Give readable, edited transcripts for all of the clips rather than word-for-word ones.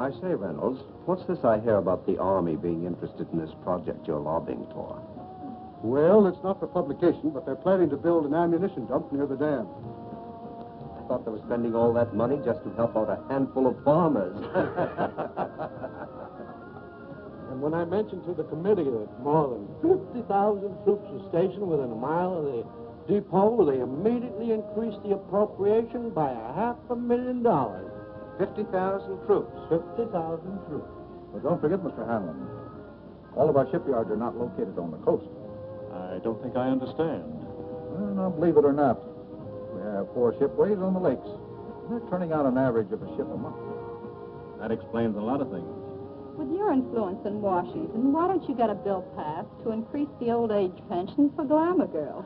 I say, Reynolds, what's this I hear about the Army being interested in this project you're lobbying for? Well, it's not for publication, but they're planning to build an ammunition dump near the dam. I thought they were spending all that money just to help out a handful of farmers. And when I mentioned to the committee that more than 50,000 troops were stationed within a mile of the depot, they immediately increased the appropriation by $500,000. 50,000 troops. 50,000 troops. But don't forget, Mr. Hanlon, all of our shipyards are not located on the coast. I don't think I understand. Well, now, believe it or not, we have 4 shipways on the lakes. They're turning out an average of a ship a month. That explains a lot of things. With your influence in Washington, why don't you get a bill passed to increase the old age pension for glamour girls?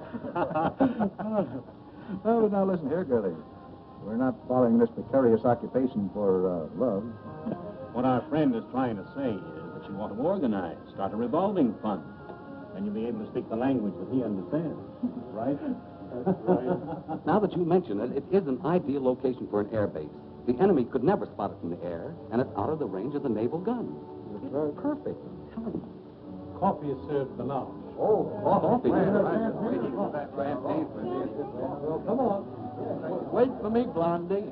Oh, now listen here, girlie. We're not following this precarious occupation for love. What our friend is trying to say is that you want to organize, start a revolving fund. Then you'll be able to speak the language that he understands. Right? That's right. Now that you mention it, it is an ideal location for an air base. The enemy could never spot it from the air, and it's out of the range of the naval guns. It's very perfect. Coffee is served now. Oh, coffee. Well, come on. Wait for me, Blondie.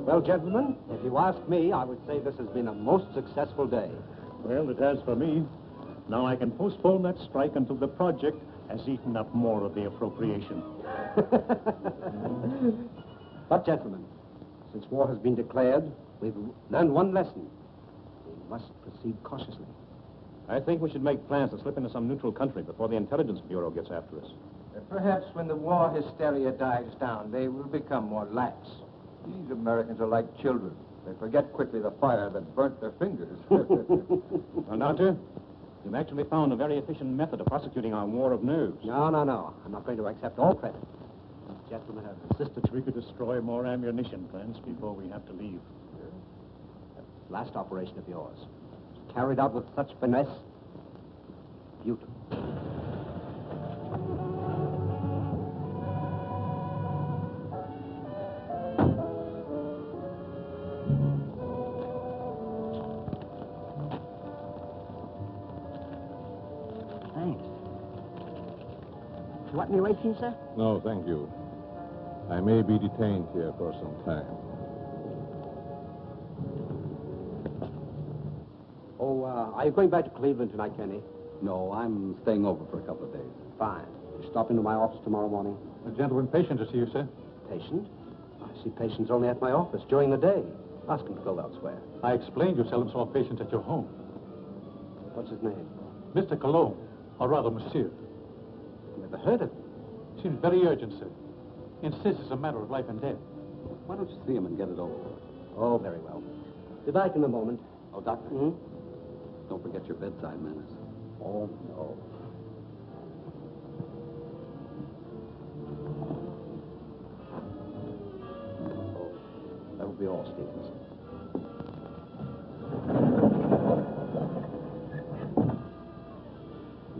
Well, gentlemen, if you ask me, I would say this has been a most successful day. Well, it has for me. Now I can postpone that strike until the project has eaten up more of the appropriation. But, gentlemen, since war has been declared, we've learned one lesson. We must proceed cautiously. I think we should make plans to slip into some neutral country before the Intelligence Bureau gets after us. Perhaps when the war hysteria dies down, they will become more lax. These Americans are like children. They forget quickly the fire that burnt their fingers. Well, Doctor, you've actually found a very efficient method of prosecuting our war of nerves. No. I'm not going to accept all credit. These gentlemen have insisted. We could destroy more ammunition plants before we have to leave. That last operation of yours, carried out with such finesse, beautiful. You want any rations, sir? No, thank you. I may be detained here for some time. Oh, are you going back to Cleveland tonight, Kenny? No, I'm staying over for a couple of days. Fine. You stop into my office tomorrow morning? A gentleman patient to see you, sir. patient. I see patients only at my office during the day. Ask him to go elsewhere. I explained you seldom saw patients at your home. What's his name? Mr. Colomb, or rather, Monsieur. Never heard of him. Seems very urgent, sir. Insists it's a matter of life and death. Why don't you see him and get it over with? Oh, very well. Be back in a moment. Oh, Doctor, Hmm? don't forget your bedside manners. Oh, no. Oh, that will be all, Stevens.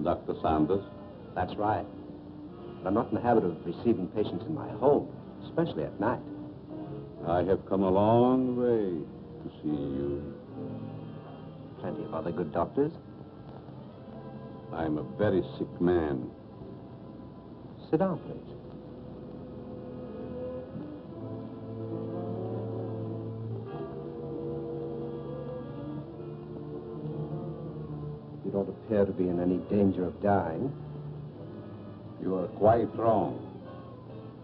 Dr. Sanders? That's right. But I'm not in the habit of receiving patients in my home, especially at night. I have come a long way to see you. Plenty of other good doctors. I'm a very sick man. Sit down, please. You don't appear to be in any danger of dying. You are quite wrong.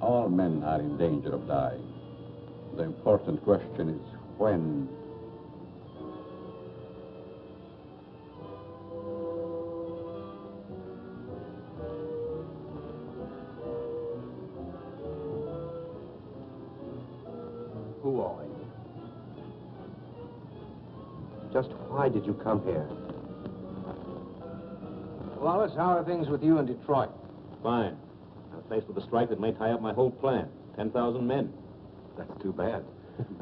All men are in danger of dying. The important question is when. Who are you? Just why did you come here? Wallace, how are things with you in Detroit? Fine. I'm faced with a strike that may tie up my whole plan. 10,000 men. That's too bad.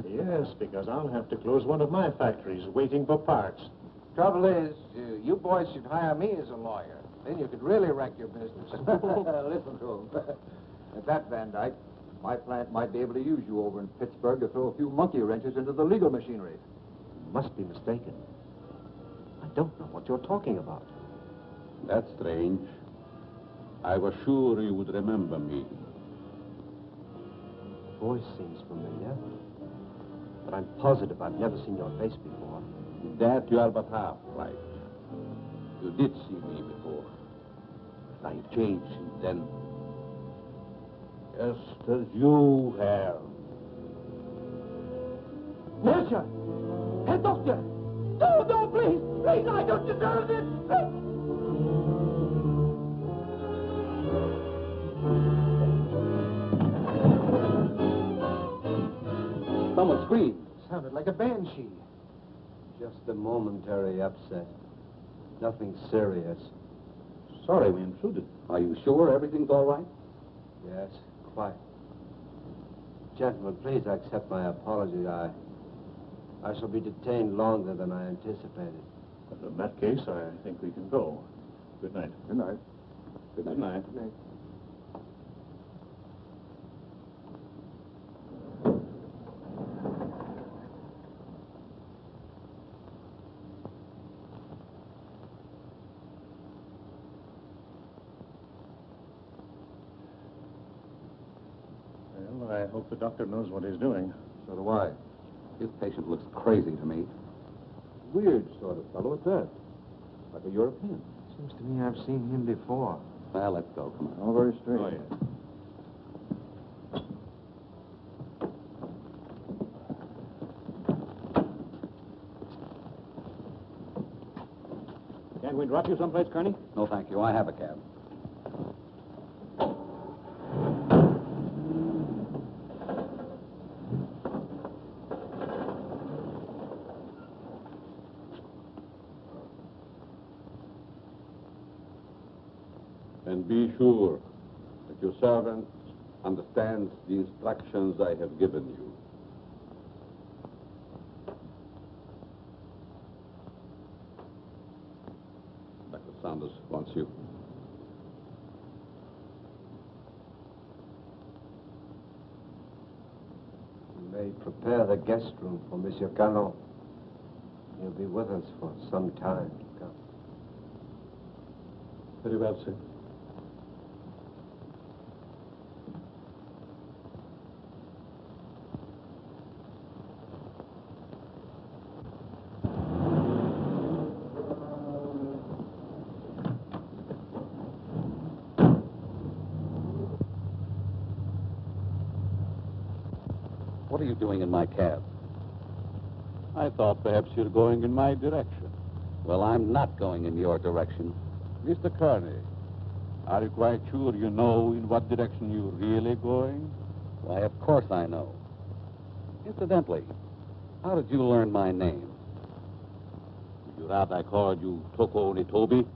Yes, because I'll have to close one of my factories waiting for parts. Trouble is, you boys should hire me as a lawyer. Then you could really wreck your business. Listen to him. At that, Van Dyke, my plant might be able to use you over in Pittsburgh to throw a few monkey wrenches into the legal machinery. You must be mistaken. I don't know what you're talking about. That's strange. I was sure you would remember me. Voice seems familiar, but I'm positive I've never seen your face before. That you are but half right. You did see me before. But I've changed since then. Just as you have. Monsieur! Herr Doctor! No, please! Please, I don't deserve this! Someone screamed. Sounded like a banshee. Just a momentary upset. Nothing serious. Sorry we intruded. Are you sure everything's all right? Yes, quite. Gentlemen, please accept my apology. I shall be detained longer than I anticipated. In that case, I think we can go. Good night. Good night. Good night. Good night. Well, I hope the doctor knows what he's doing. So do I. This patient looks crazy to me. Weird sort of fellow at that. Like a European. Seems to me I've seen him before. Well, let's go. Come on. All very strange. Oh, yeah. Can't we drop you someplace, Kearney? No, thank you. I have a cab. And be sure that your servant understands the instructions I have given you. Dr. Sanders wants you. You may prepare the guest room for Monsieur Colomb. He'll be with us for some time to come. Very well, sir. What are you doing in my cab? I thought perhaps you're going in my direction. Well, I'm not going in your direction. Mr. Kearney, are you quite sure you know in what direction you're really going? Why, of course I know. Incidentally, how did you learn my name? Would you rather I called you Toko Onitobi?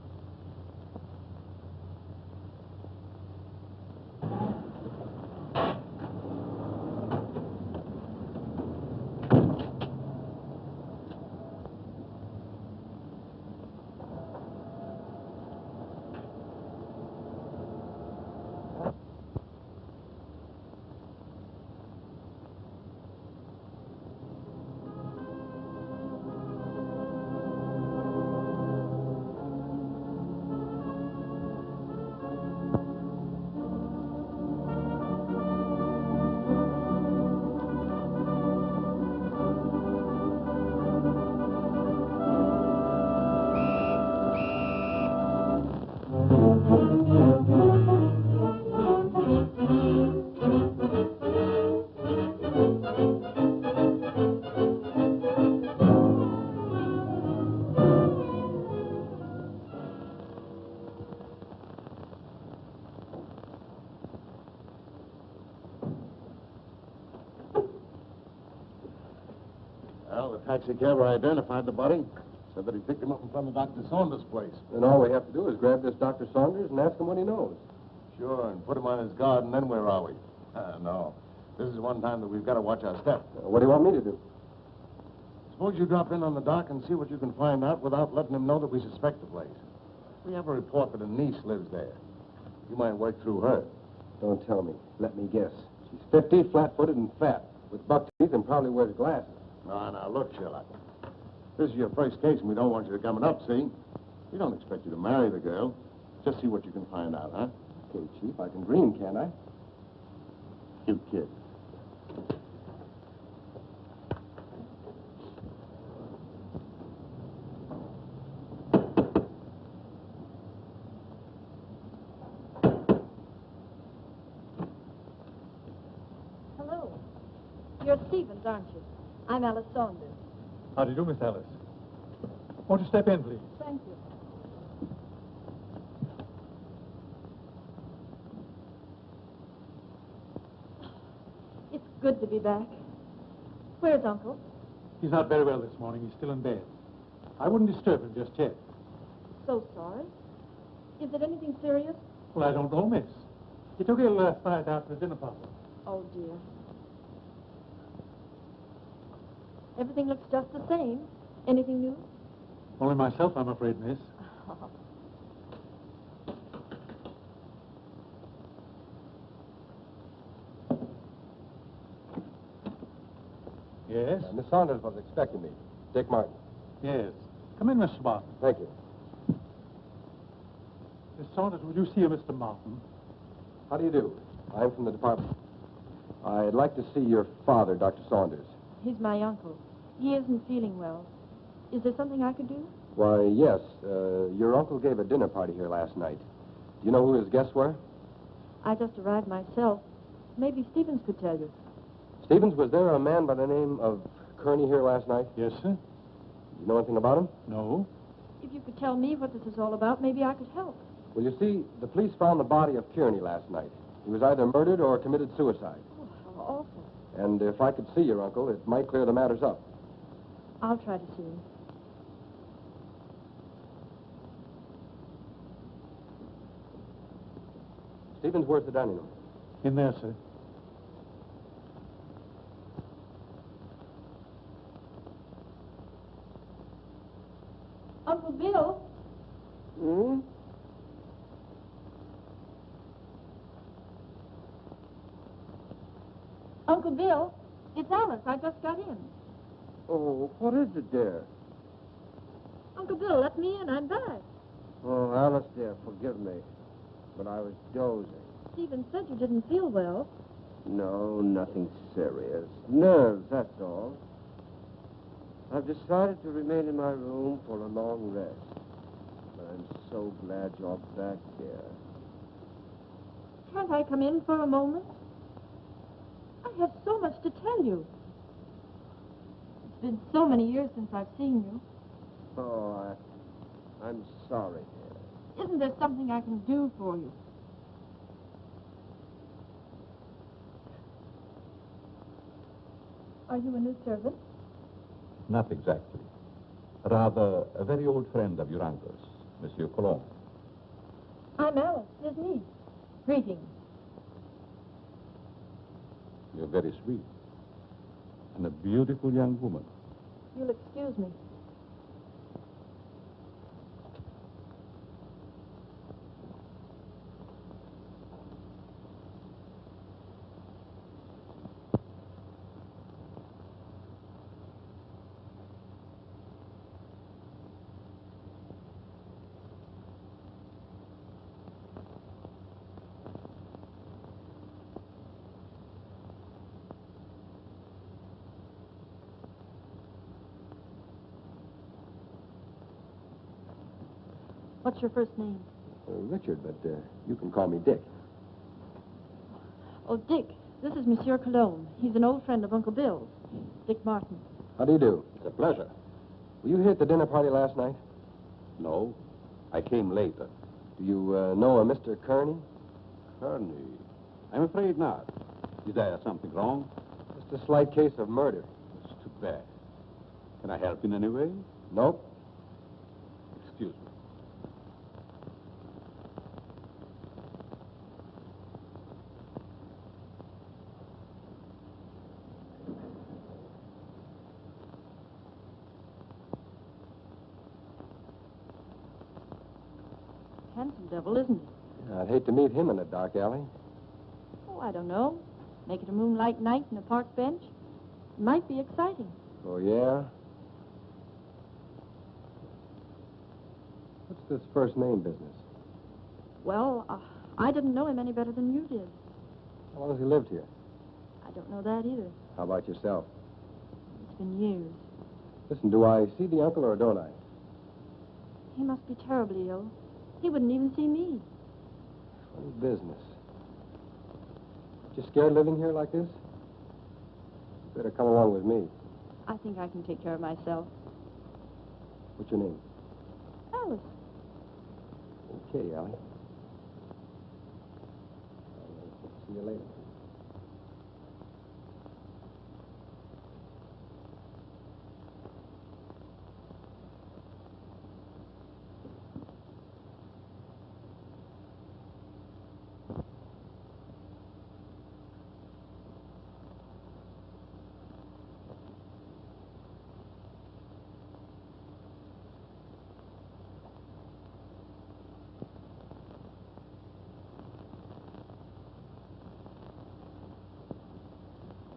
Well, the taxicabber identified the body. Said that he picked him up in front of Dr. Saunders' place. Then all we have to do is grab this Dr. Saunders and ask him what he knows. Sure, and put him on his guard, and then where are we? No. This is one time that we've got to watch our step. What do you want me to do? Suppose you drop in on the dock and see what you can find out without letting him know that we suspect the place. We have a report that a niece lives there. You might work through her. Don't tell me. Let me guess. She's 50, flat-footed, and fat, with buck teeth and probably wears glasses. Now, look, Sherlock. This is your first case, and we don't want you to come it up, see? We don't expect you to marry the girl. Just see what you can find out, huh? Okay, Chief, I can dream, can't I? You kid. Hello. You're Stevens, aren't you? I'm Alice Saunders. How do you do, Miss Alice? Won't you step in, please? Thank you. It's good to be back. Where's Uncle? He's not very well this morning. He's still in bed. I wouldn't disturb him just yet. So sorry. Is it anything serious? Well, I don't know, miss. He took ill last night after a dinner party. Oh, dear. Everything looks just the same. Anything new? Only myself, I'm afraid, miss. Yes? Miss Saunders was expecting me. Dick Martin. Yes. Come in, Mr. Martin. Thank you. Miss Saunders, would you see a Mr. Martin? How do you do? I'm from the department. I'd like to see your father, Dr. Saunders. He's my uncle. He isn't feeling well. Is there something I could do? Why, yes. Your uncle gave a dinner party here last night. Do you know who his guests were? I just arrived myself. Maybe Stevens could tell you. Stevens, was there a man by the name of Kearney here last night? Yes, sir. You know anything about him? No. If you could tell me what this is all about, maybe I could help. Well, you see, the police found the body of Kearney last night. He was either murdered or committed suicide. Oh, how awful. And if I could see your uncle, it might clear the matters up. I'll try to see him. Stevens, where's the dining room? In there, sir. Uncle Bill? Hmm? Uncle Bill, it's Alice. I just got in. Oh, what is it, dear? Uncle Bill, let me in. I'm back. Oh, Alice, dear, forgive me. But I was dozing. Stephen said you didn't feel well. No, nothing serious. Nerves, that's all. I've decided to remain in my room for a long rest. But I'm so glad you're back here. Can't I come in for a moment? I I have so much to tell you. It's been so many years since I've seen you. Oh, I'm sorry. Isn't there something I can do for you? Are you a new servant? Not exactly. Rather, a very old friend of your uncle's, Monsieur Colomb. I'm Alice, his niece. Greetings. You're very sweet. And a beautiful young woman. You'll excuse me. What's your first name? Richard, but you can call me Dick. Oh, Dick. This is Monsieur Colomb. He's an old friend of Uncle Bill's. Dick Martin. How do you do? It's a pleasure. Were you here at the dinner party last night? No, I came later. Do you know a Mr. Kearney? Kearney? I'm afraid not. Is there something wrong? Just a slight case of murder. It's too bad. Can I help in any way? Nope. Excuse me. Handsome devil, isn't he? I'd hate to meet him in a dark alley. Oh, I don't know. Make it a moonlight night in a park bench. It might be exciting. Oh, yeah? What's this first name business? Well, I didn't know him any better than you did. How long has he lived here? I don't know that either. How about yourself? It's been years. Listen, do I see the uncle or don't I? He must be terribly ill. He wouldn't even see me. Funny business. You scared living here like this? Better come along with me. I think I can take care of myself. What's your name? Alice. Okay, Allie. See you later.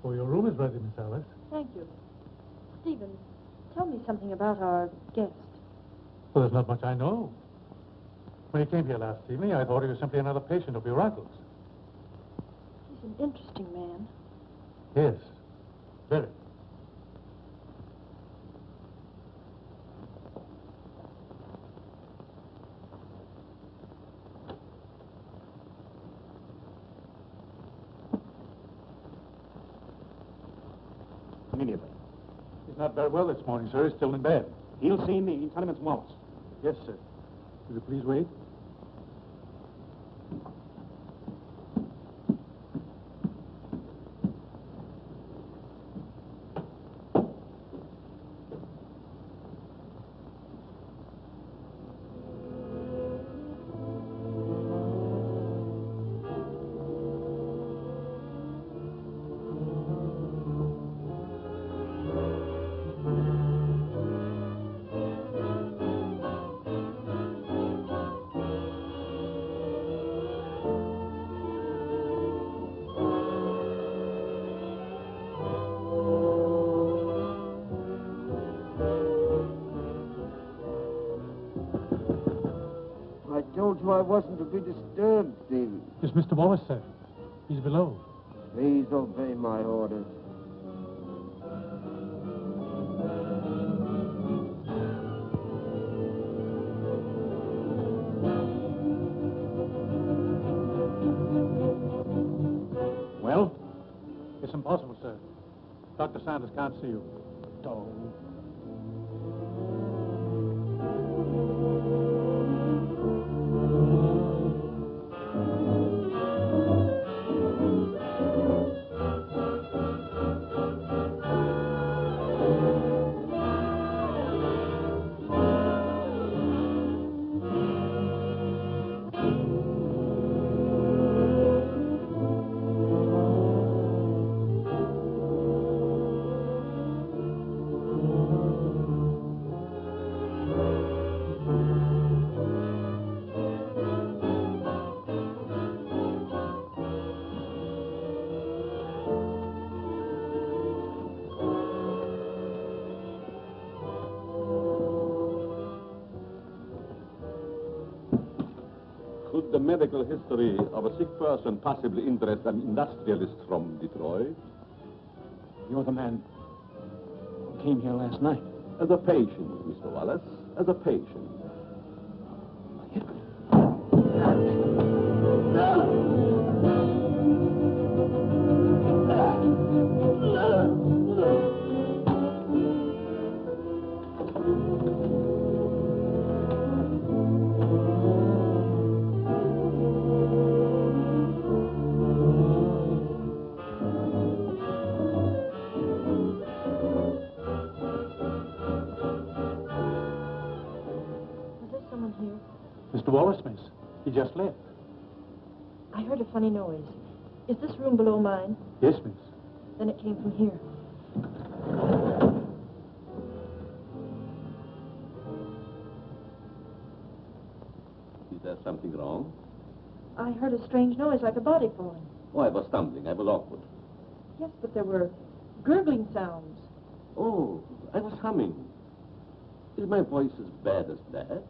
Oh, your room is ready, Miss Alice. Thank you. Stephen, tell me something about our guest. Well, there's not much I know. When he came here last evening, I thought he was simply another patient of your uncle's. He's an interesting man. Yes, very. Immediately. He's not very well this morning, sir. He's still in bed. He'll see me. Tell him it's Wallace. Yes, sir. Will you please wait? I wasn't to be disturbed, Stephen. Is Mr. Wallace, sir? He's below. Please obey my orders. Well, there's some impossible, sir. Dr. Sanders can't see you. Don't. Could the medical history of a sick person possibly interest an industrialist from Detroit? You're the man who came here last night. As a patient, Mr. Wallace, as a patient. Mr. Wallace, miss. He just left. I heard a funny noise. Is this room below mine? Yes, miss. Then it came from here. Is there something wrong? I heard a strange noise like a body falling. Oh, I was stumbling. I was awkward. Yes, but there were gurgling sounds. Oh, I was humming. Is my voice as bad as that?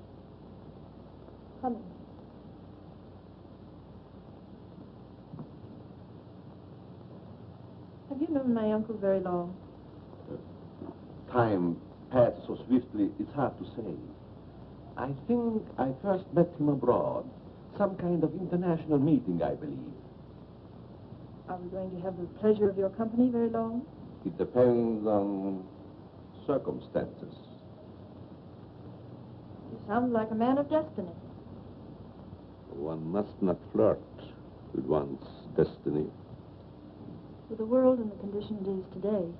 Humming. Have you known my uncle very long? Time passed so swiftly, it's hard to say. I think I first met him abroad. Some kind of international meeting, I believe. Are we going to have the pleasure of your company very long? It depends on circumstances. You sound like a man of destiny. One must not flirt with one's destiny. With the world and the condition it is today,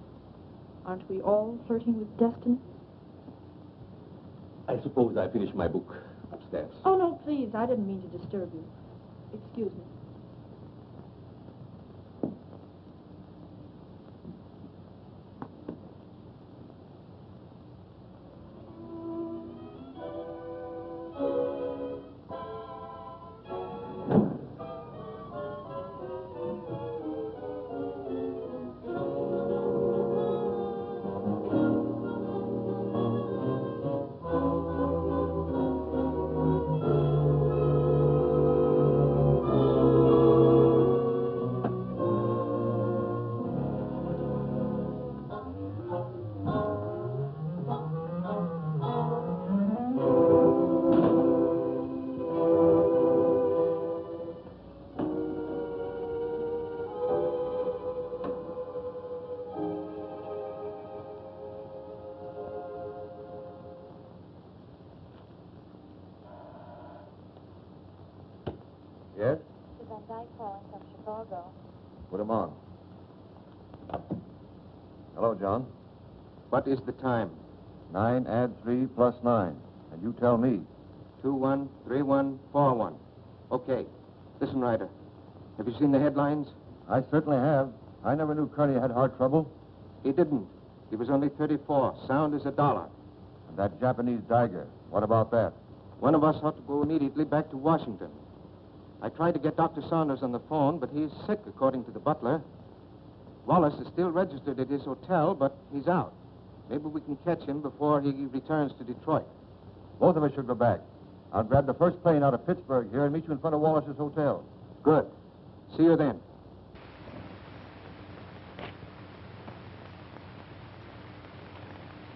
aren't we all flirting with destiny? I suppose I finished my book upstairs. Oh, no, please. I didn't mean to disturb you. Excuse me. Yes? Mr. Van Dyke calling from Chicago. Put him on. Hello, John. What is the time? 9 add 3 plus 9. And you tell me. 213141. Okay. Listen, Ryder. Have you seen the headlines? I certainly have. I never knew Kearney had heart trouble. He didn't. He was only 34. Sound as $1. And that Japanese Tiger. What about that? One of us ought to go immediately back to Washington. I tried to get Dr. Saunders on the phone, but he's sick, according to the butler. Wallace is still registered at his hotel, but he's out. Maybe we can catch him before he returns to Detroit. Both of us should go back. I'll grab the first plane out of Pittsburgh here and meet you in front of Wallace's hotel. Good. See you then.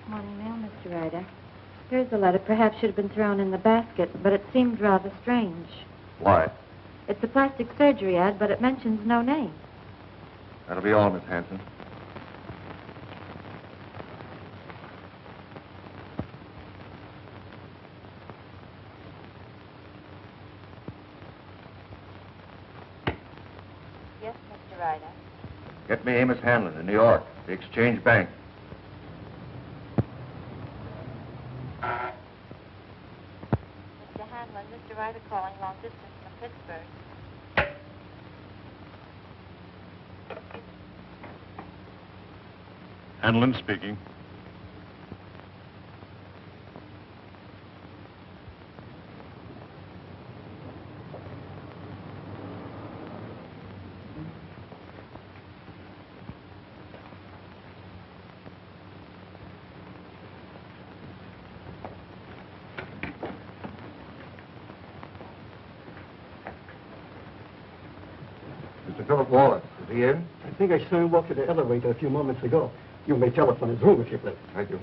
Morning mail, Mr. Ryder. Here's the letter. Perhaps should have been thrown in the basket, but it seemed rather strange. Why? It's a plastic surgery ad, but it mentions no name. That'll be all, Miss Hanson. Yes, Mr. Ryder. Get me Amos Hanlon in New York, the Exchange Bank. Mr. Hanlon, Mr. Ryder calling long distance from Pittsburgh. Hanlon speaking. Mr. Philip Wallace, is he in? I think I saw him walk to the elevator a few moments ago. You may telephone his room if you please. Thank you.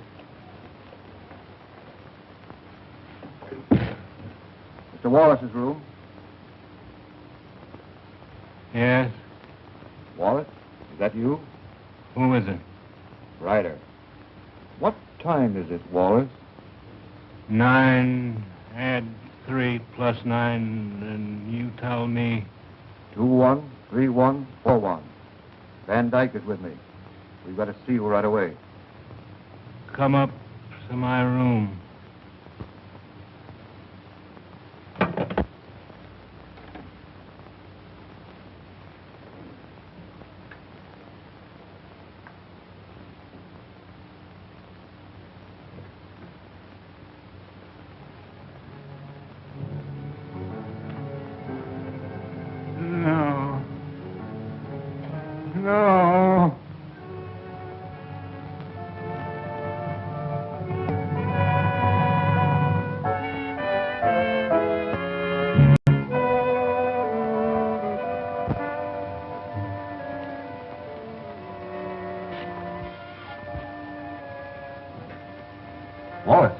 Mr. Wallace's room. Yes? Wallace, is that you? Who is it? Ryder. What time is it, Wallace? 9, add 3 plus 9, and you tell me... 213141. Van Dyke is with me. We've got to see you right away. Come up to my room. No. No. Wallace.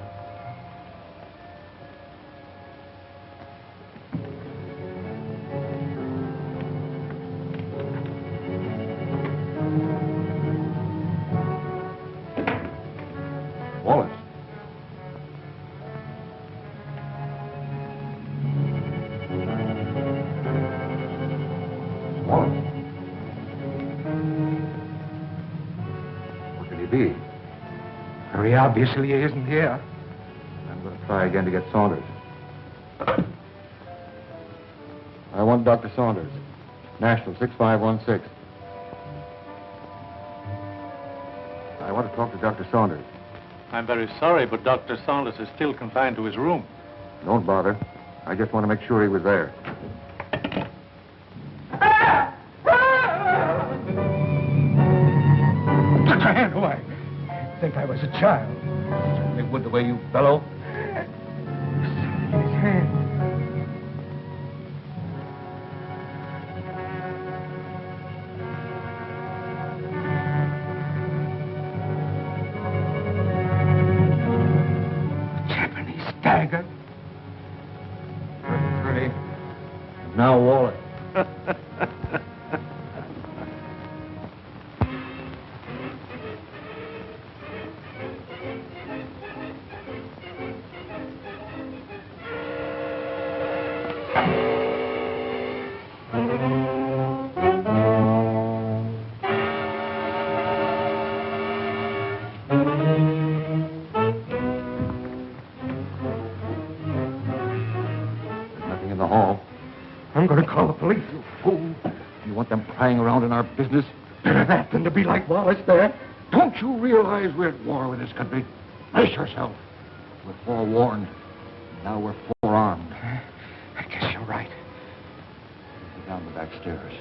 Wallace. Wallace. Where could he be? Very obviously he isn't here. I'm going to try again to get Saunders. I want Dr. Saunders. National 6516. I want to talk to Dr. Saunders. I'm very sorry, but Dr. Saunders is still confined to his room. Don't bother. I just want to make sure he was there. Put your hand away. Think I was a child. Certainly would the way you bellow. His hand. Japanese dagger. Pretty. Now Wallace. Nothing in the hall. I'm going to call the police. You fool. You want them prying around in our business? Better that than to be like Wallace there. Don't you realize we're at war with this country? Brace yourself. We're forewarned. Now we're forearmed. I guess you're right. Go down the back stairs.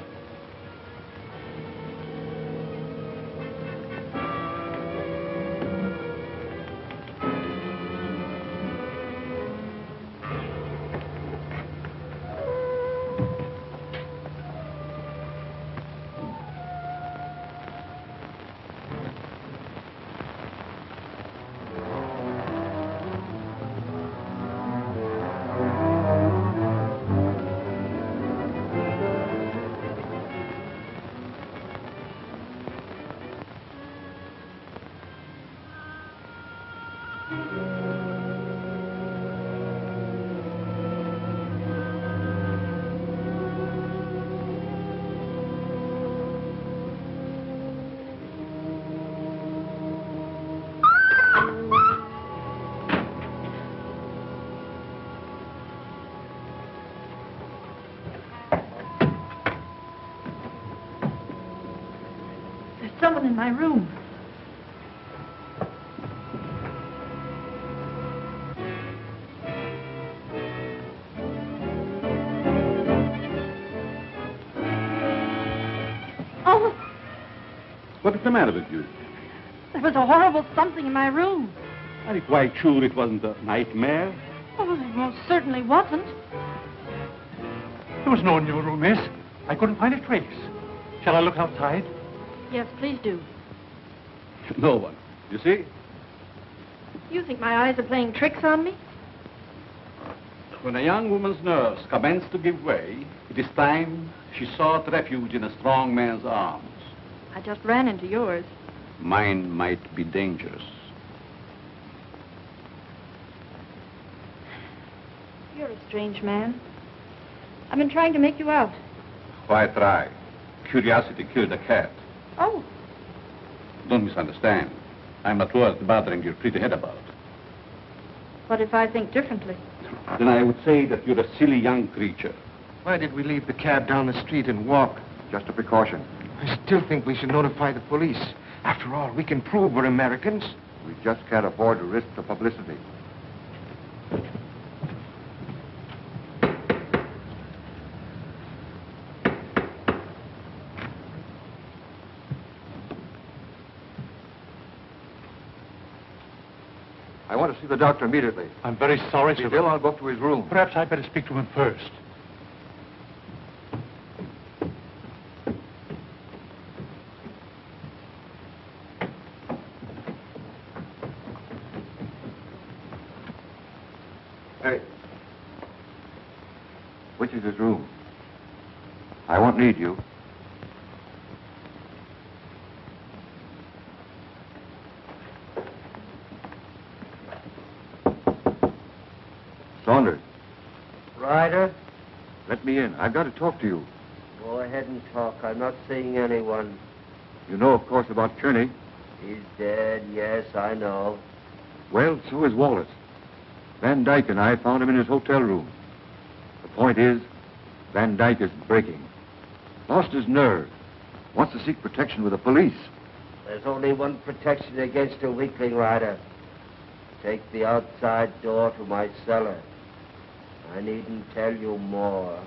Someone in my room. Oh, What's the matter with you? there was a horrible something in my room. Are you quite sure it wasn't a nightmare? Oh, it most certainly wasn't. There was no one in your room, miss. I couldn't find a trace. Shall I look outside? Yes, please do. No one. You see? You think my eyes are playing tricks on me? When a young woman's nerves commenced to give way, it is time she sought refuge in a strong man's arms. I just ran into yours. Mine might be dangerous. You're a strange man. I've been trying to make you out. Why try? Curiosity killed a cat. Oh, Don't misunderstand. I'm not worth bothering your pretty head about. what if I think differently? Then I would say that you're a silly young creature. Why did we leave the cab down the street and walk? Just a precaution. I still think we should notify the police. After all, we can prove we're Americans. We just can't afford to risk the publicity. I want to see the doctor immediately. I'm very sorry, sir. Bill, I'll go up to his room. Perhaps I'd better speak to him first. Hey. Which is his room? I won't need you. Saunders. Ryder, Let me in. I've got to talk to you. go ahead and talk. I'm not seeing anyone. You know, of course, about Kearney. He's dead, yes, I know. Well, so is Wallace. Van Dyke and I found him in his hotel room. The point is, Van Dyke is breaking. Lost his nerve. Wants to seek protection with the police. There's only one protection against a weakling, Ryder. Take the outside door to my cellar. I needn't tell you more.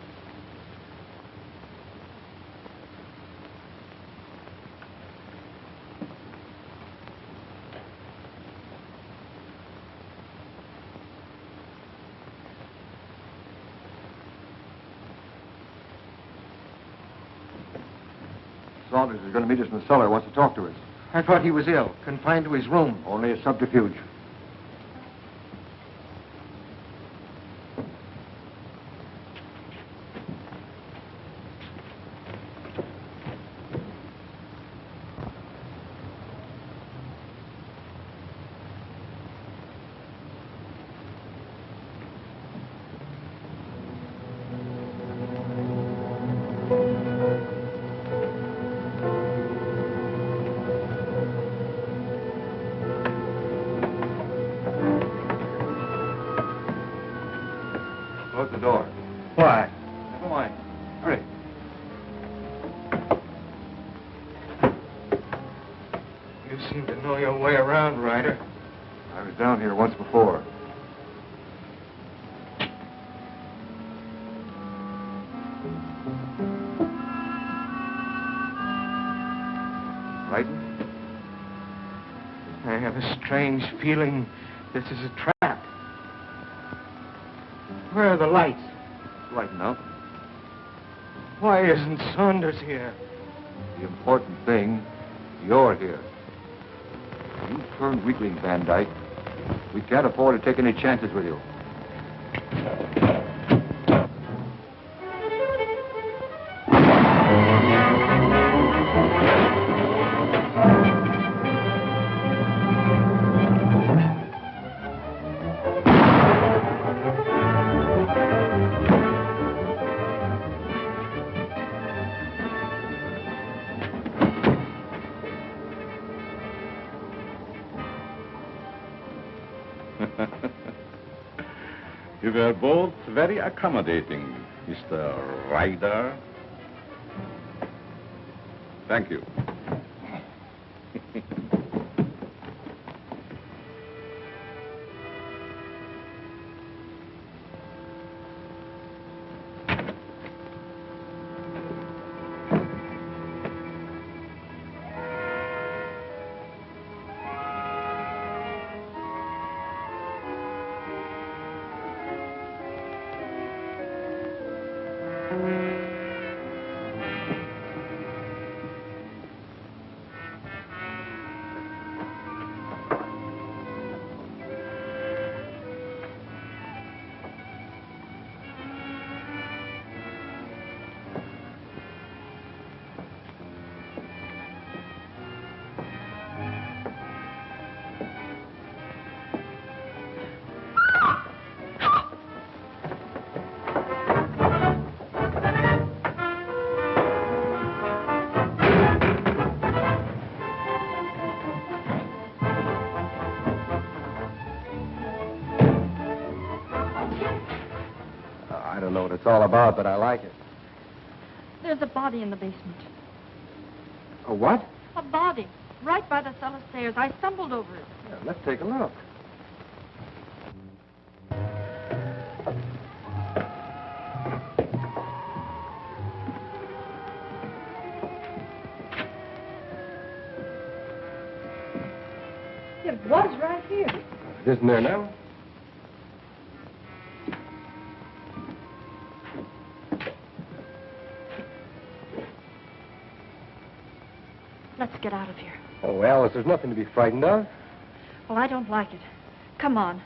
Saunders is going to meet us in the cellar. Wants to talk to us. I thought he was ill, confined to his room. Only a subterfuge. Close the door. Why? Never mind. Hurry. You seem to know your way around, Ryder. I was down here once before. Clayton? I have a strange feeling this is a trap. Where are the lights? Lighten up. Why isn't Saunders here? The important thing, you're here. You turned weakling, Van Dyke. We can't afford to take any chances with you. You were both very accommodating, Mr. Ryder. Thank you. I don't know what it's all about, but I like it. There's a body in the basement. A what? A body. Right by the cellar stairs. I stumbled over it. Yeah, let's take a look. It was right here. It isn't there now? Let's get out of here. Oh, Alice, there's nothing to be frightened of. Well, I don't like it. Come on.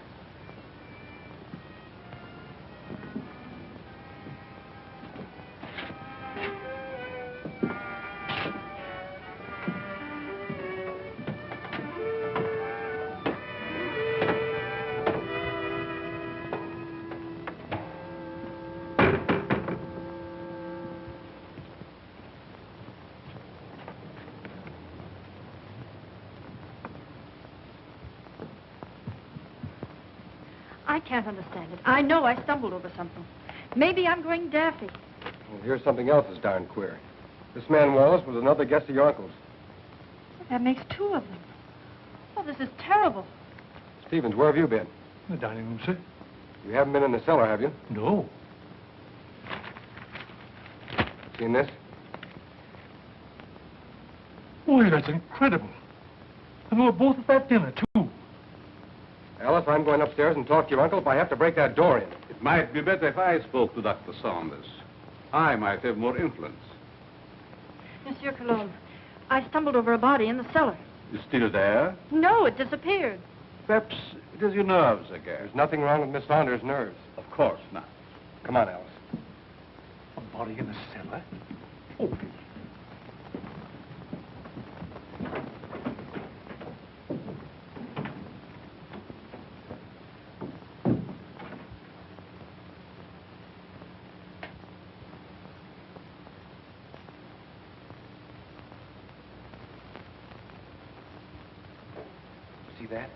I can't understand it. I know I stumbled over something. Maybe I'm going daffy. Well, here's something else that's darn queer. This man Wallace was another guest of your uncle's. That makes two of them. Oh, this is terrible. Stevens, where have you been? In the dining room, sir. You haven't been in the cellar, have you? No. Seen this? Boy, that's incredible. And we were both at that dinner, too. Alice, I'm going upstairs and talk to your uncle if I have to break that door in. It might be better if I spoke to Dr. Saunders. I might have more influence. Monsieur Colomb, I stumbled over a body in the cellar. It's still there? No, it disappeared. Perhaps it is your nerves again. There's nothing wrong with Miss Saunders' nerves. Of course not. Come on, Alice. A body in the cellar? Oh. See that?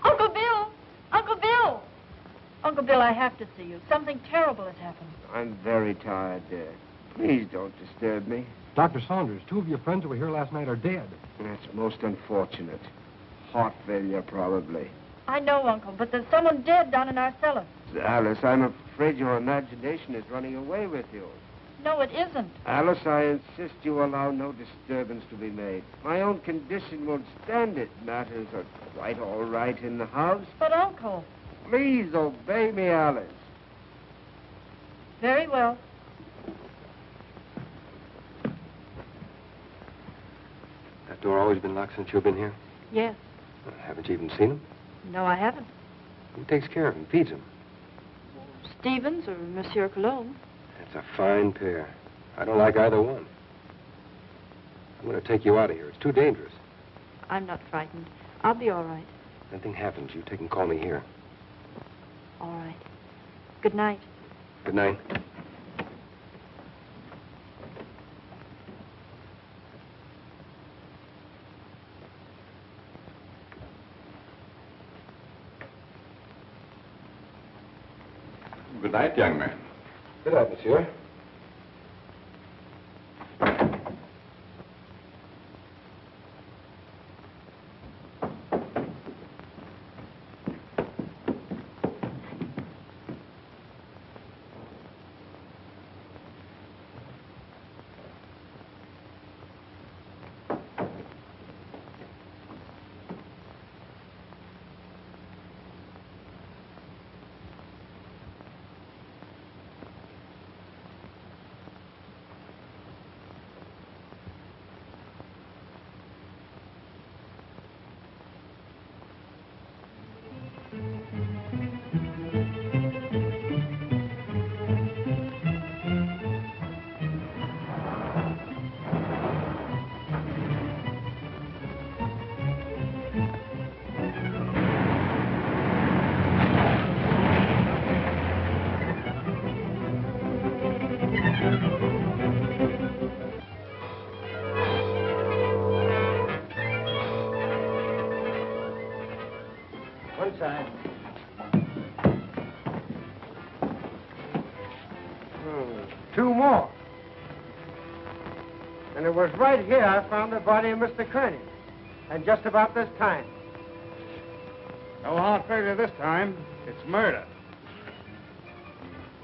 Uncle Bill! Uncle Bill! Uncle Bill, I have to see you. Something terrible has happened. I'm very tired, dear. Please don't disturb me. Dr. Saunders, two of your friends who were here last night are dead. That's most unfortunate. Heart failure, probably. I know, Uncle, but there's someone dead down in our cellar. Alice, I'm afraid your imagination is running away with you. No, it isn't. Alice, I insist you allow no disturbance to be made. My own condition won't stand it. Matters are quite all right in the house. But, Uncle... Please obey me, Alice. Very well. That door always been locked since you've been here? Yes. Haven't you even seen him? No, I haven't. Who takes care of him, feeds him? Stevens or Monsieur Colomb. That's a fine pair. I don't like either one. I'm going to take you out of here. It's too dangerous. I'm not frightened. I'll be all right. If anything happens, you take and call me here. All right. Good night. Good night. night, young man. Good night, monsieur. Two more. And it was right here I found the body of Mr. Kearney. And just about this time. No hard failure this time. It's murder.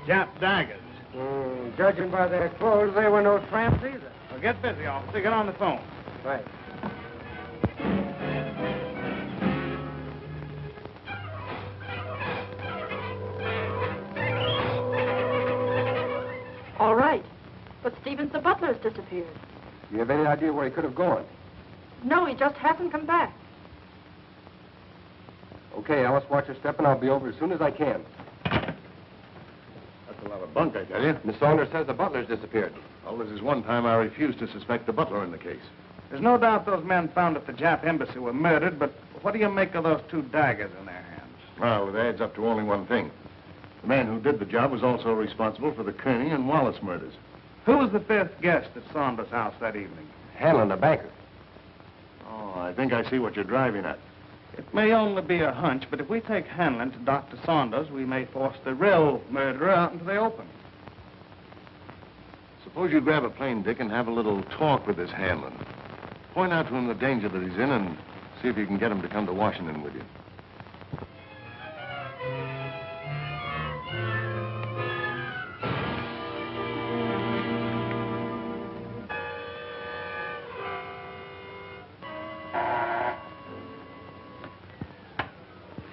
Jap daggers. Judging by their clothes, they were no tramps either. Well, get busy, officer. Get on the phone. Right. All right. But Stevens, the butler, has disappeared. Do you have any idea where he could have gone? No, he just hasn't come back. Okay, Alice, watch your step, and I'll be over as soon as I can. That's a lot of bunk, I tell you. Miss Saunders says the butler's disappeared. Well, this is one time I refused to suspect the butler in the case. There's no doubt those men found at the Jap embassy were murdered, but what do you make of those two daggers in their hands? Well, it adds up to only one thing. The man who did the job was also responsible for the Kearney and Wallace murders. Who was the fifth guest at Saunders' house that evening? Hanlon, the banker. Oh, I think I see what you're driving at. It may only be a hunch, but if we take Hanlon to Dr. Saunders, we may force the real murderer out into the open. Suppose you grab a plane, Dick, and have a little talk with this Hanlon. Point out to him the danger that he's in and see if you can get him to come to Washington with you.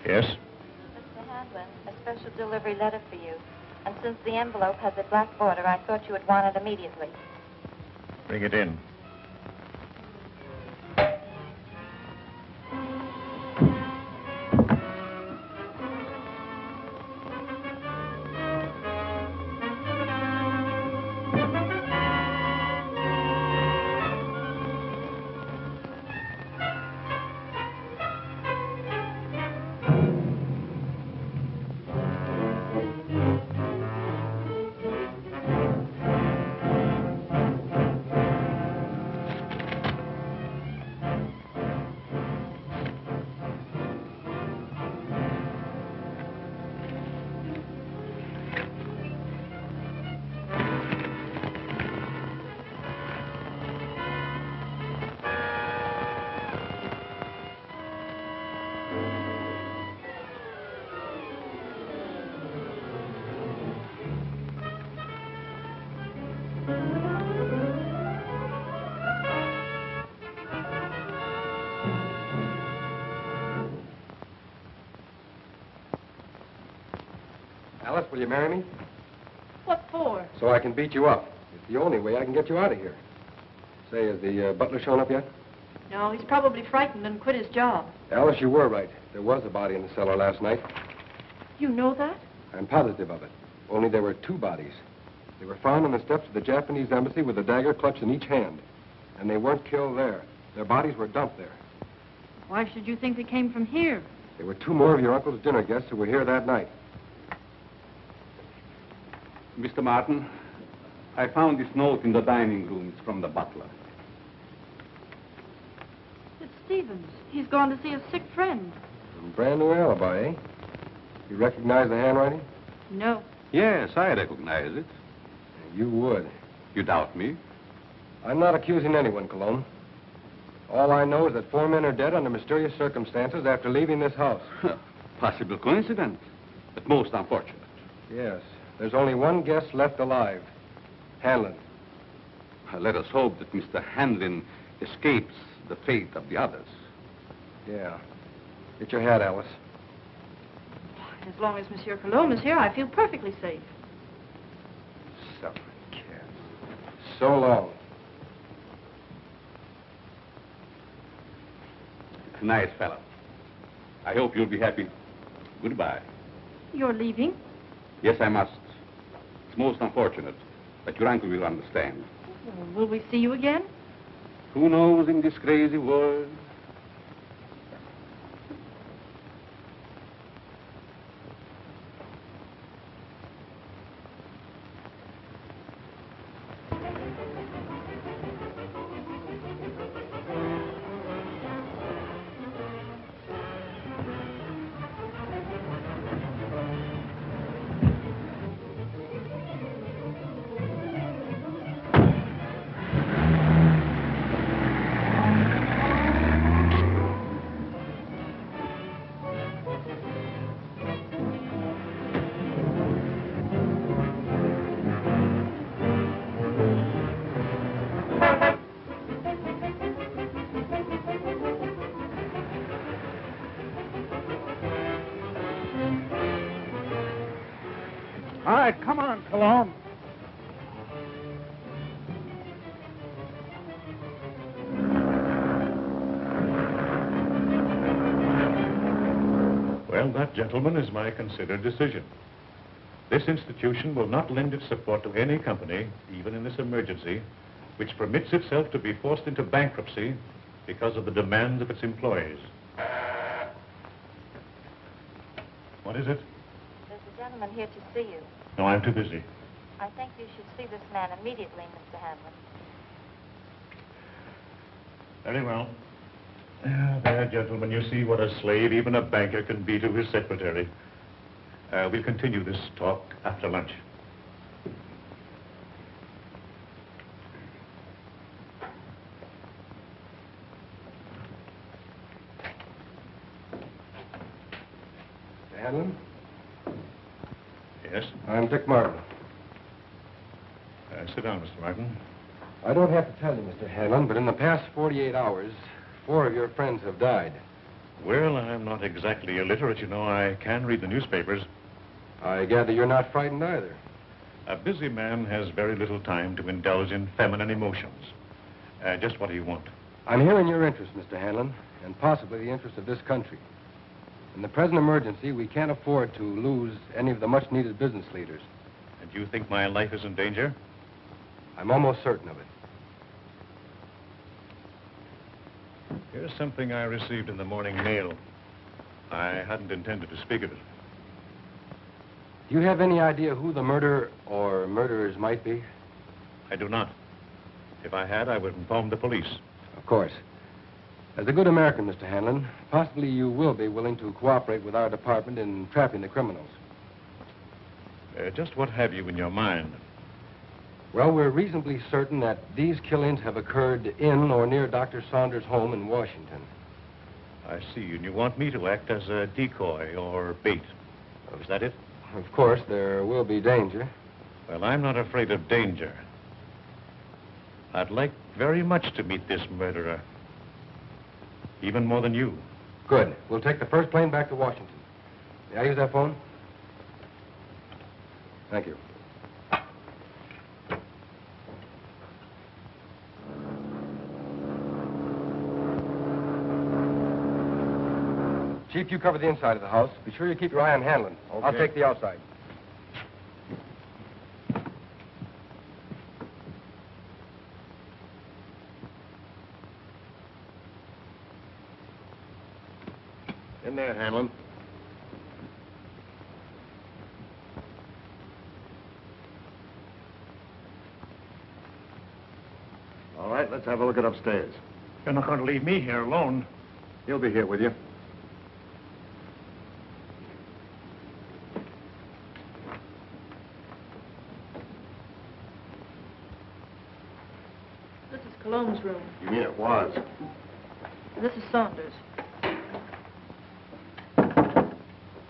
Yes? Mr. Hanlon, a special delivery letter for you. And since the envelope has a black border, I thought you would want it immediately. Bring it in. Alice, will you marry me? What for? So I can beat you up. It's the only way I can get you out of here. Say, has the butler shown up yet? No, he's probably frightened and quit his job. Alice, you were right. There was a body in the cellar last night. You know that? I'm positive of it. Only there were two bodies. They were found on the steps of the Japanese embassy with a dagger clutched in each hand. And they weren't killed there. Their bodies were dumped there. Why should you think they came from here? There were two more of your uncle's dinner guests who were here that night. Mr. Martin, I found this note in the dining room. It's from the butler. It's Stevens. He's gone to see a sick friend. Brand new alibi, eh? You recognize the handwriting? No. Yes, I recognize it. You would. You doubt me? I'm not accusing anyone, Colomb. All I know is that 4 men are dead under mysterious circumstances after leaving this house. Possible coincidence, but most unfortunate. Yes. There's only one guest left alive. Hanlon. Let us hope that Mr. Hanlon escapes the fate of the others. Yeah. Get your hat, Alice. As long as Monsieur Colomb is here, I feel perfectly safe. Some kid. So long. Nice fellow. I hope you'll be happy. Goodbye. You're leaving? Yes, I must. It's most unfortunate, but your uncle will understand. Well, will we see you again? Who knows in this crazy world? All right, come on, Colomb. Well, that, gentlemen, is my considered decision. This institution will not lend its support to any company, even in this emergency, which permits itself to be forced into bankruptcy because of the demands of its employees. What is it? There's a gentleman here to see you. No, I'm too busy. I think you should see this man immediately, Mr. Hanlon. Very well. There, gentlemen, you see what a slave even a banker can be to his secretary. We'll continue this talk after lunch. Mr. Hanlon? Yes? I'm Dick Martin. Sit down, Mr. Martin. I don't have to tell you, Mr. Hanlon, but in the past 48 hours, 4 of your friends have died. Well, I'm not exactly illiterate, you know. I can read the newspapers. I gather you're not frightened either. A busy man has very little time to indulge in feminine emotions. Just what do you want? I'm hearing your interest, Mr. Hanlon, and possibly the interest of this country. In the present emergency, we can't afford to lose any of the much-needed business leaders. And you think my life is in danger? I'm almost certain of it. Here's something I received in the morning mail. I hadn't intended to speak of it. Do you have any idea who the murderer or murderers might be? I do not. If I had, I would inform the police. Of course. As a good American, Mr. Hanlon, possibly you will be willing to cooperate with our department in trapping the criminals. Just what have you in your mind? Well, we're reasonably certain that these killings have occurred in or near Dr. Saunders' home in Washington. I see. And you want me to act as a decoy or bait. Is that it? Of course, there will be danger. Well, I'm not afraid of danger. I'd like very much to meet this murderer. Even more than you. Good. We'll take the first plane back to Washington. May I use that phone? Thank you. Chief, you cover the inside of the house. Be sure you keep your eye on Hanlon. Okay. I'll take the outside. In there, Hanlon. All right, let's have a look at upstairs. You're not going to leave me here alone. He'll be here with you. This is Colomb's room. You mean it was? This is Saunders.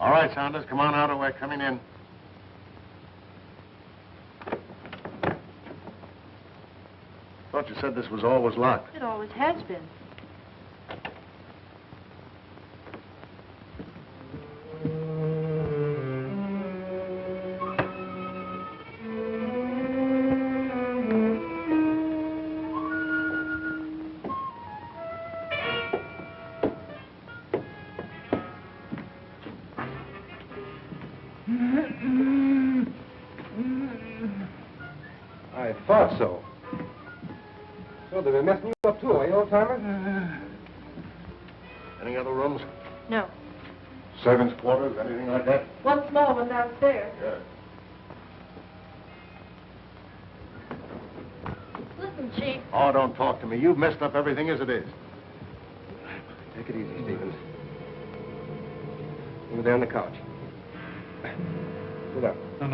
All right, Saunders, come on out or we're coming in. Thought you said this was always locked. It always has been. I thought so. So they've been messing you up too, eh, old-timer? Any other rooms? No. Servants' quarters, anything like that? One small one downstairs. Yeah. Listen, Chief. Oh, don't talk to me. You've messed up everything as it is. Take it easy, Stevens. Over there on the couch. Sit up. No,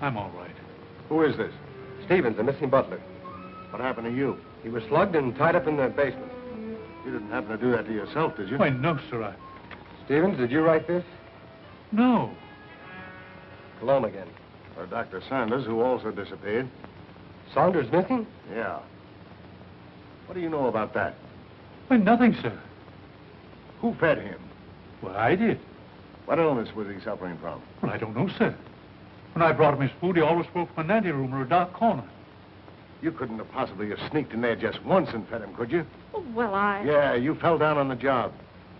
I'm all right. Who is this? Stevens, the missing butler. What happened to you? He was slugged and tied up in the basement. You didn't happen to do that to yourself, did you? Why, no, sir, Stevens, did you write this? No. Colomb again. Or Dr. Saunders, who also disappeared. Saunders missing? Yeah. What do you know about that? Why, nothing, sir. Who fed him? Well, I did. What illness was he suffering from? Well, I don't know, sir. When I brought him his food, he always spoke from an anteroom or a dark corner. You couldn't have possibly have sneaked in there just once and fed him, could you? Oh, well, I... Yeah, you fell down on the job.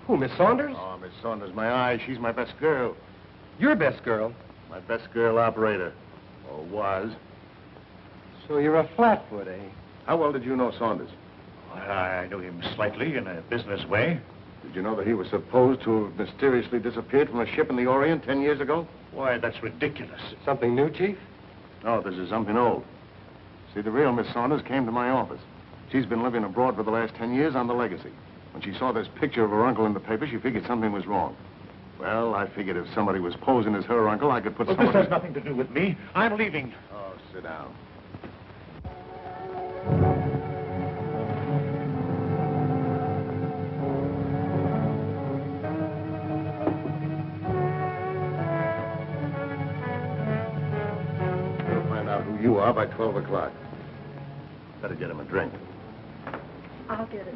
Who, Miss Saunders? Oh, Miss Saunders, my eye. She's my best girl. Your best girl? My best girl operator. Or was. So you're a flatfoot, eh? How well did you know Saunders? I knew him slightly in a business way. Did you know that he was supposed to have mysteriously disappeared from a ship in the Orient 10 years ago? Why, that's ridiculous. Something new, Chief? No, this is something old. See, the real Miss Saunders came to my office. She's been living abroad for the last 10 years on the legacy. When she saw this picture of her uncle in the paper, she figured something was wrong. Well, I figured if somebody was posing as her uncle, I could put someone... This has nothing to do with me. I'm leaving. Oh, sit down. We'll find out who you are by 12 o'clock. Better get him a drink. I'll get it.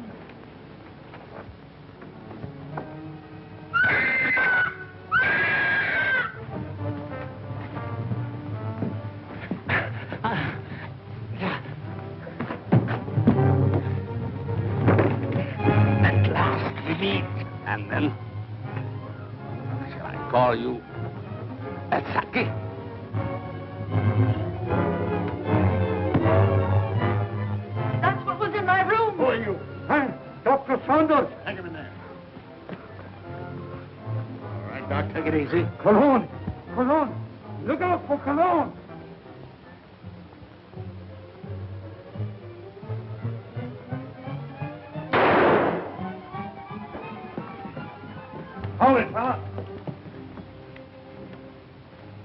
At last we meet. And then, shall I call you Atsaki? That's what was in my room. Who are you? Hey, Dr. Saunders! Hang him in there. All right, Doc, take it easy. Cologne! Cologne! Look out for Cologne! Hold it, fella.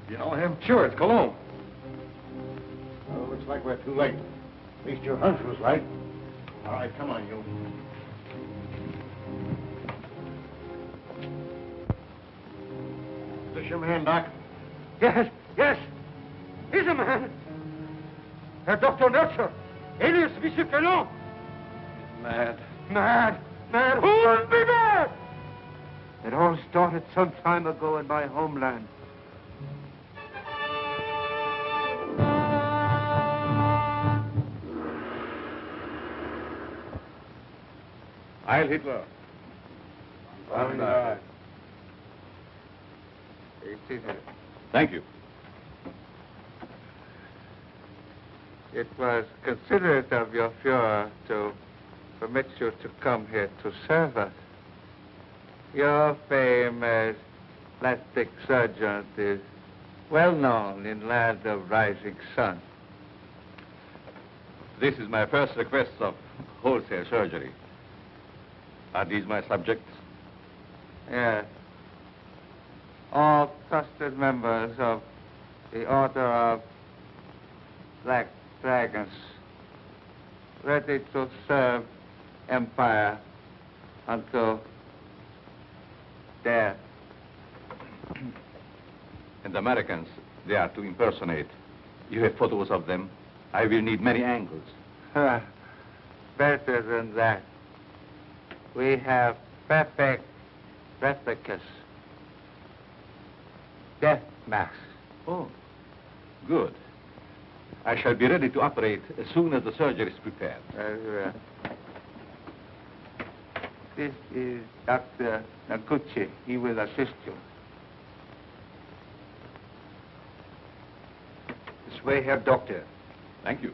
You know him? Sure, it's Cologne. Well, looks like we're too late. At least your hunch was right. All right, come on, you. Is this your man, Doc? Yes, yes. He's a man. Herr Dr. Nurture, alias Monsieur Colomb. Mad. Mad, mad. Who would be mad? It all started some time ago in my homeland. Heil Hitler. Thank you. It was considerate of your Fuhrer to permit you to come here to serve us. Your fame as plastic surgeon is well known in land of rising sun. This is my first request of wholesale surgery. Are these my subjects? Yes. All trusted members of the Order of Black Dragons. ready to serve empire until death. And the Americans, they are to impersonate. You have photos of them. I will need many angles. Better than that. We have perfect replicas. Death masks. Oh, good. I shall be ready to operate as soon as the surgery is prepared. This is Dr. Noguchi. He will assist you. This way, Herr Doctor. Thank you.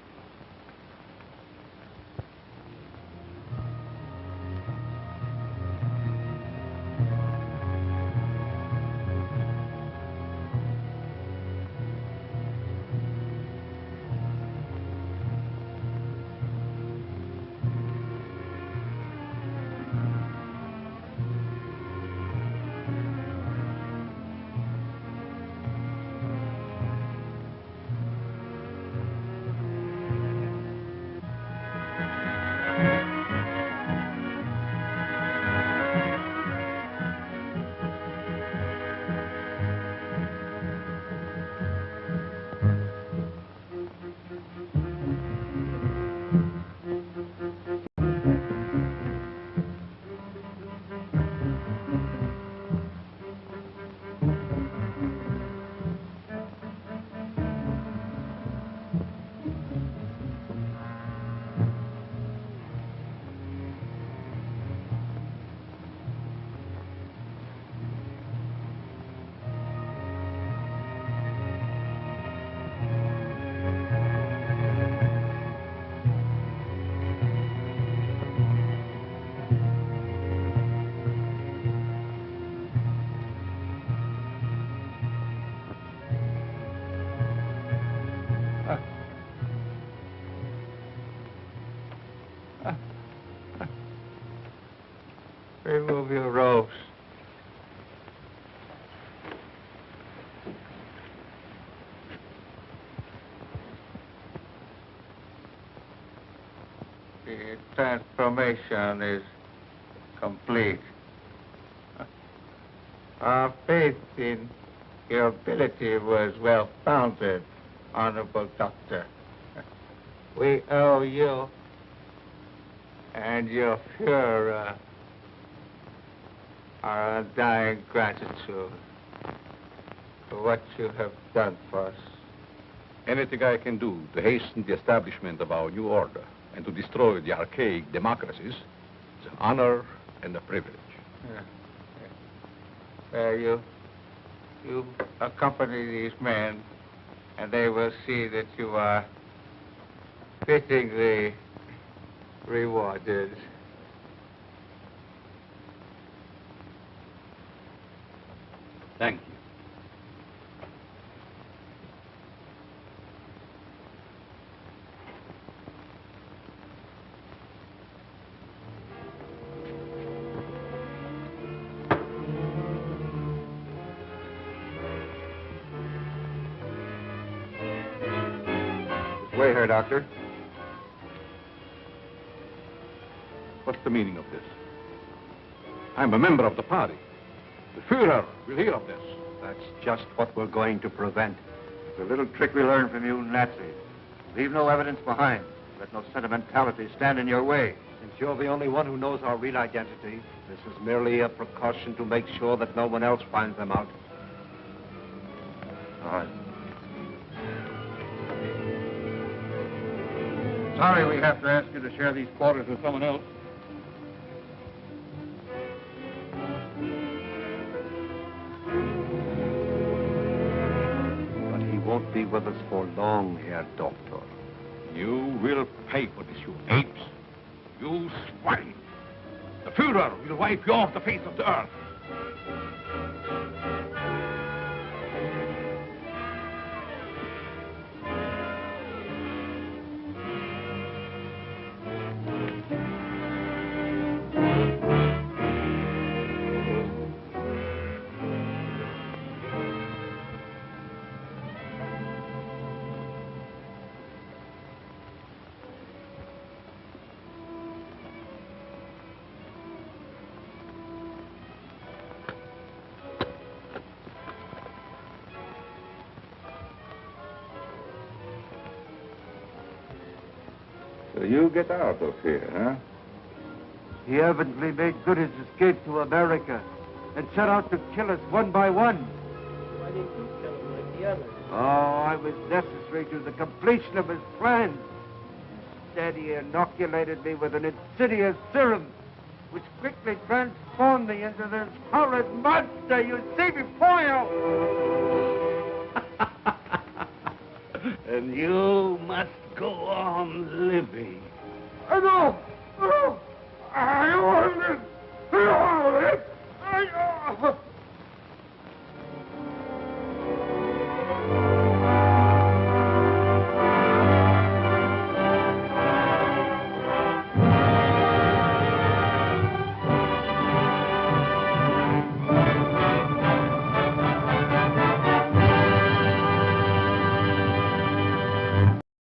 Remove your robes. The transformation is complete. Our faith in your ability was well founded, Honorable Doctor. We owe you and your Fuhrer our undying gratitude for what you have done for us. Anything I can do to hasten the establishment of our new order and to destroy the archaic democracies is an honor and a privilege. You accompany these men, and they will see that you are fittingly rewarded. Thank you. This way, Herr Doctor. What's the meaning of this? I'm a member of the party. The Fuhrer will hear of this. That's just what we're going to prevent. It's a little trick we learned from you Nazis. Leave no evidence behind. Let no sentimentality stand in your way. Since you're the only one who knows our real identity, this is merely a precaution to make sure that no one else finds them out. All right. Sorry we have to ask you to share these quarters with someone else. Won't be with us for long, Herr Doctor. You will pay for this, you apes. You swine. The Fuhrer will wipe you off the face of the earth. So you get out of here, huh? He evidently made good his escape to America and set out to kill us one by one. Why didn't you kill him like the others? Oh, I was necessary to the completion of his plan. Instead, he inoculated me with an insidious serum, which quickly transformed me into this horrid monster you see before you. And you must go on living. No!